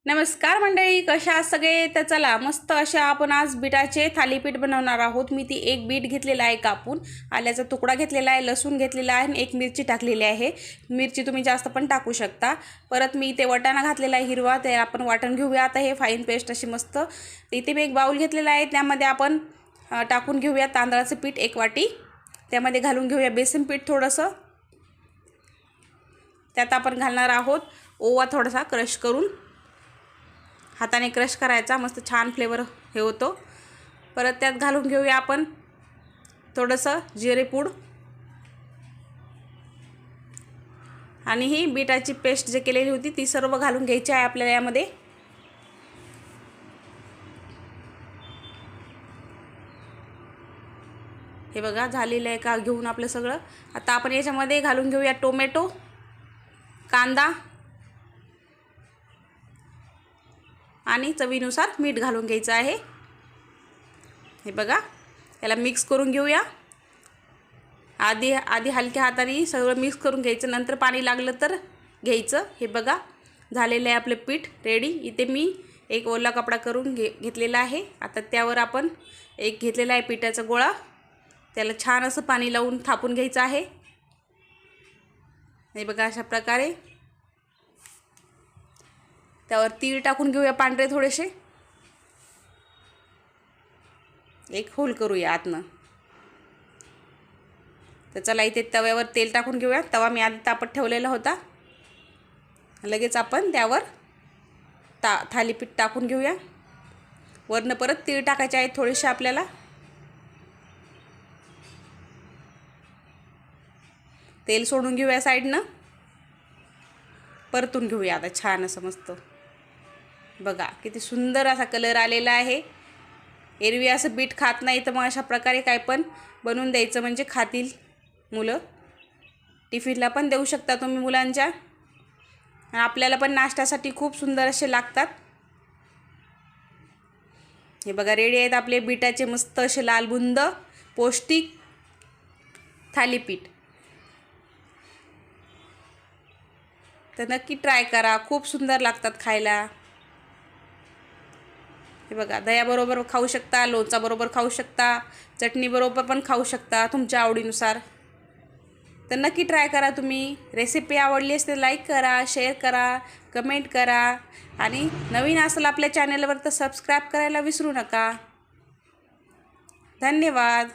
नमस्कार मंडळी, कशा आहात सगळे? तर चला मस्त अशा आपण आज बीटाचे थालीपीठ बनवणार आहोत। मी ती एक बीट घेतलेला आहे कापून, आल्याचा तुकडा घेतलेला आहे, लसूण घेतलेला आहे आणि एक मिरची टाकलेली आहे। मिरची तुम्ही जास्त पण टाकू शकता। परत मी ते वाटाणा घातलेला आहे हिरवा, ते आपण वाटण घेऊया आता। हे फाईन पेस्ट अशी मस्त। इथे मी एक बाउल घेतलेला आहे, त्यामध्ये आपण टाकून घेऊया तांदळाचं पीठ 1 वाटी। त्यामध्ये घालून घेऊया बेसन पीठ थोडंसं। त्यात आपण घालणार आहोत ओवा थोडासा क्रश करून, हाताने क्रश करायचा, मस्त छान फ्लेवर हे होतो। परत त्यात घालून घेऊया आपण थोडंसं जिरेपूड आणि ही बीटाची पेस्ट जे केलेली होती ती सर्व घालून घ्यायची आहे आपल्याला यामध्ये। हे बघा झालेलं आहे का घेऊन आपलं सगळं। आता आपण याच्यामध्ये घालून घेऊया टोमॅटो, कांदा आणि चवीनुसार मीठ घालून घ्यायचं आहे। हे बघा याला मिक्स करून घेऊया। आधी हलक्या हाताने सगळं मिक्स करून घ्यायचं, नंतर पाणी लागलं तर घ्यायचं। हे बघा झालेलं आहे आपलं पीठ रेडी। इथे मी एक ओला कपडा करून घेतलेला आहे। आता त्यावर आपण एक घेतलेला आहे पिठाचा गोळा, त्याला छान असं पाणी लावून थापून घ्यायचं आहे। हे बघा अशा प्रकारे। त्यावर तीळ टाकून घेऊया पांढरे थोडेसे, एक होल करूया आतनं। तर चला इथे तव्यावर तेल टाकून घेऊया। तवा मी आधी तापत ठेवलेला होता। लगेच आपण त्यावर थालीपीठ टाकून घेऊया। वरनं परत तीळ टाकायचे आहेत थोडेसे आपल्याला। तेल सोडून घेऊया साईडनं, परतून घेऊया आता छान असं मस्त। बघा किती सुंदर असा कलर आलेला आहे। एरवी असं बीट खात नाही, तर मग अशा प्रकारे काय पण बनवून द्यायचं, म्हणजे खातील मुलं। टिफिनला पण देऊ शकता तुम्ही मुलांच्या, आणि आपल्याला पण नाश्त्यासाठी खूप सुंदर असे लागतात। हे बघा रेडी आहेत आपले बीटाचे मस्त असे लालबुंद पौष्टिक थालीपीठ। तर नक्की ट्राय करा, खूप सुंदर लागतात खायला। हे बघा दह्याबरोबर खाऊ शकता, लोणच्याबरोबर खाऊ शकता, चटणीबरोबर पण खाऊ शकता तुमच्या आवडीनुसार। तर नक्की ट्राय करा तुम्ही। रेसिपी आवडली असेल लाईक करा, शेअर करा, कमेंट करा, आणि नवीन असेल आपल्या चॅनलवर तर सबस्क्राईब करायला विसरू नका। धन्यवाद।